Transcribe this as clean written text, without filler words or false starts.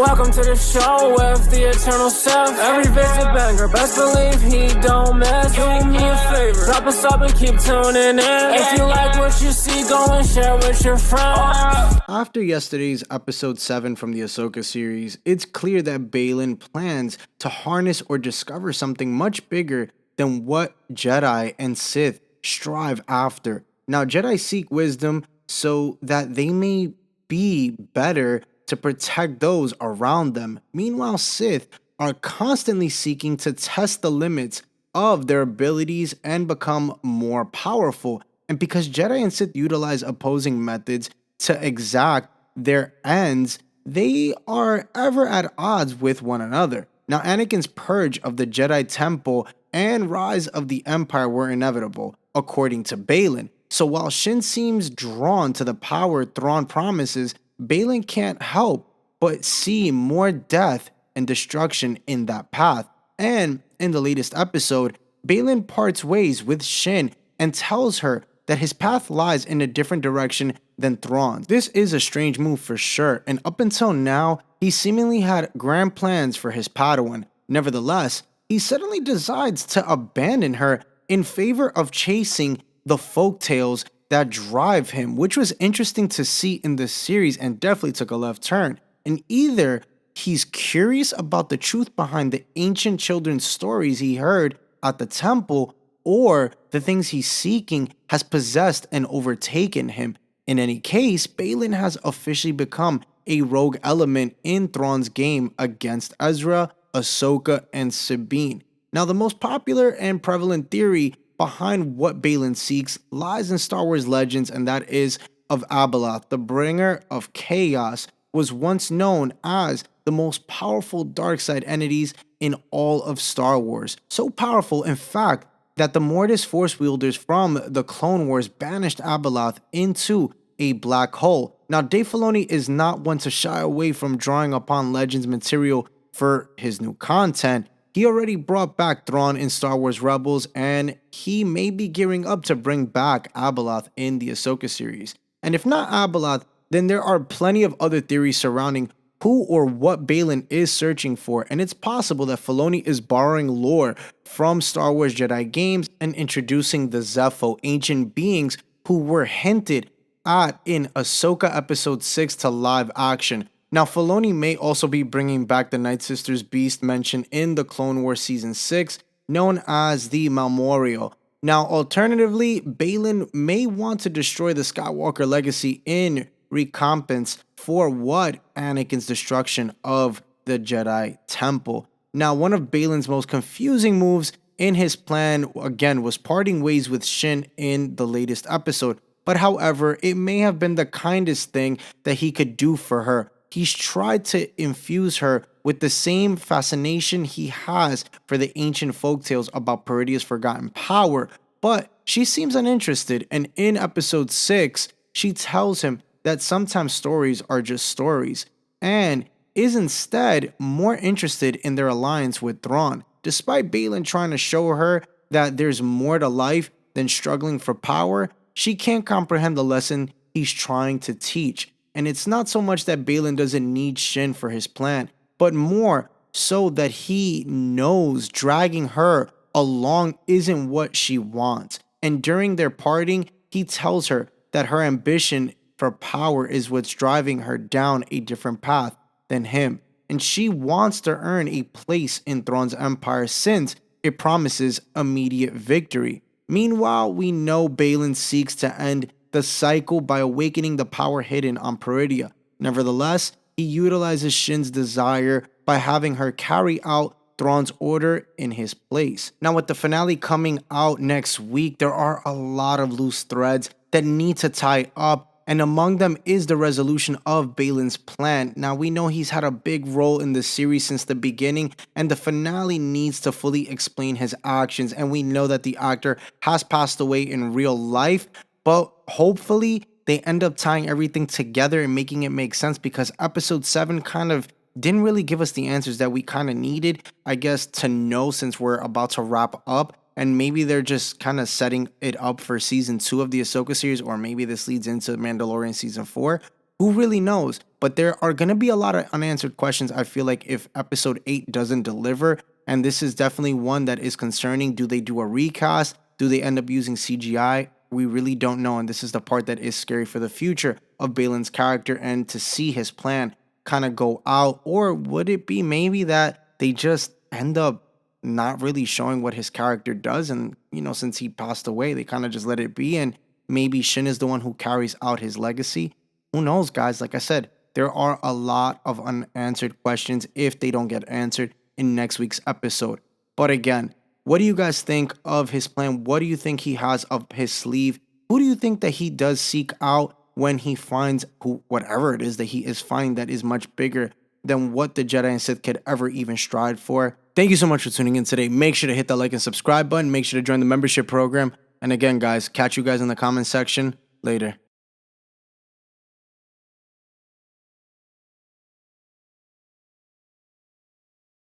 Welcome to the show with the eternal self. Every visit banger, best believe he don't miss. Do me a favor, drop a sub and keep tuning in. If you like what you see, go and share with your friends. After yesterday's episode 7 from the Ahsoka series, it's clear that Baylan plans to harness or discover something much bigger than what Jedi and Sith strive after. Now, Jedi seek wisdom so that they may be better to protect those around them. Meanwhile, Sith are constantly seeking to test the limits of their abilities and become more powerful. And because Jedi and Sith utilize opposing methods to exact their ends, they are ever at odds with one another. Now, Anakin's purge of the Jedi Temple and rise of the Empire were inevitable, according to Baylan. So while Shin seems drawn to the power Thrawn promises, Baylan can't help but see more death and destruction in that path. And in the latest episode, Baylan parts ways with Shin and tells her that his path lies in a different direction than Thrawn's. This is a strange move for sure, and up until now, he seemingly had grand plans for his Padawan. Nevertheless, he suddenly decides to abandon her in favor of chasing the folktales that drive him, which was interesting to see in this series and definitely took a left turn. And either he's curious about the truth behind the ancient children's stories he heard at the temple, or the things he's seeking has possessed and overtaken him. In any case, Baylan has officially become a rogue element in Thrawn's game against Ezra, Ahsoka, and Sabine. Now, the most popular and prevalent theory behind what Baylan seeks lies in Star Wars legends, and that is of Abeloth, the bringer of chaos, was once known as the most powerful dark side entities in all of Star Wars. So powerful, in fact, that the Mortis force wielders from the Clone Wars banished Abeloth into a black hole. Now, Dave Filoni is not one to shy away from drawing upon Legends material for his new content. He already brought back Thrawn in Star Wars Rebels, and he may be gearing up to bring back Abeloth in the Ahsoka series. And if not Abeloth, then there are plenty of other theories surrounding who or what Baylan is searching for, and it's possible that Filoni is borrowing lore from Star Wars Jedi games and introducing the Zepho, ancient beings who were hinted at in Ahsoka Episode 6 to live action. Now, Filoni may also be bringing back the Night Sisters beast mentioned in the Clone Wars Season 6, known as the Malmorial. Now, alternatively, Baylan may want to destroy the Skywalker legacy in recompense for what Anakin's destruction of the Jedi Temple. Now, one of Baylan's most confusing moves in his plan, again, was parting ways with Shin in the latest episode. But however, it may have been the kindest thing that he could do for her. He's tried to infuse her with the same fascination he has for the ancient folktales about Peridia's forgotten power, but she seems uninterested, and in episode 6, she tells him that sometimes stories are just stories, and is instead more interested in their alliance with Thrawn. Despite Baylan trying to show her that there's more to life than struggling for power, she can't comprehend the lesson he's trying to teach. And it's not so much that Baylan doesn't need Shin for his plan, but more so that he knows dragging her along isn't what she wants. And during their parting, he tells her that her ambition for power is what's driving her down a different path than him. And she wants to earn a place in Thrawn's empire since it promises immediate victory. Meanwhile, we know Baylan seeks to end the cycle by awakening the power hidden on Peridia. Nevertheless, he utilizes Shin's desire by having her carry out Thrawn's order in his place. Now, with the finale coming out next week, there are a lot of loose threads that need to tie up, and among them is the resolution of Baylan's plan. Now, we know he's had a big role in the series since the beginning, and the finale needs to fully explain his actions, and we know that the actor has passed away in real life, but hopefully they end up tying everything together and making it make sense, because episode 7 kind of didn't really give us the answers that we kind of needed, I guess, to know, since we're about to wrap up. And maybe they're just kind of setting it up for season 2 of the Ahsoka series, or maybe this leads into Mandalorian season 4. Who really knows? But there are going to be a lot of unanswered questions, I feel like, if episode 8 doesn't deliver. And this is definitely one that is concerning. Do they do a recast? Do they end up using CGI? We really don't know. And this is the part that is scary for the future of Balin's character and to see his plan kind of go out. Or would it be maybe that they just end up not really showing what his character does? And, since he passed away, they kind of just let it be. And maybe Shin is the one who carries out his legacy. Who knows, guys? Like I said, there are a lot of unanswered questions if they don't get answered in next week's episode. But again, what do you guys think of his plan? What do you think he has up his sleeve? Who do you think that he does seek out when he finds whatever it is that he is finding that is much bigger than what the Jedi and Sith could ever even strive for? Thank you so much for tuning in today. Make sure to hit that like and subscribe button. Make sure to join the membership program. And again, guys, catch you guys in the comment section later.